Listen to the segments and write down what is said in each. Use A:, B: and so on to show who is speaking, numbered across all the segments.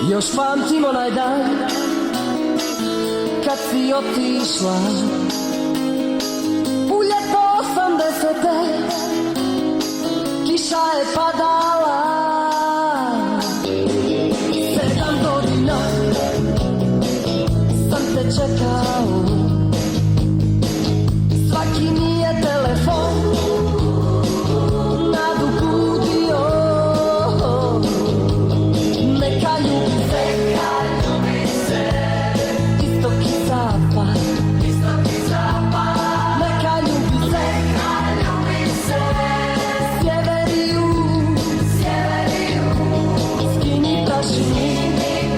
A: Još pamtim onaj dan kad si otišla u ljeto 80. Kiša je padala 7 godina sam te čekao. Svaki mi je telefon nadu budio. Neka ljubi se istok i zapad. Neka ljubi se sjever i jug. Skini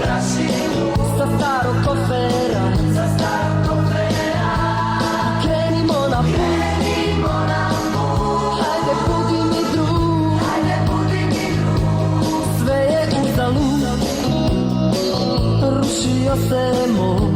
A: prašinu sa starog kofera. Krenimo na put, hajde budi mi drug. Sve je uzalud, rušio se most.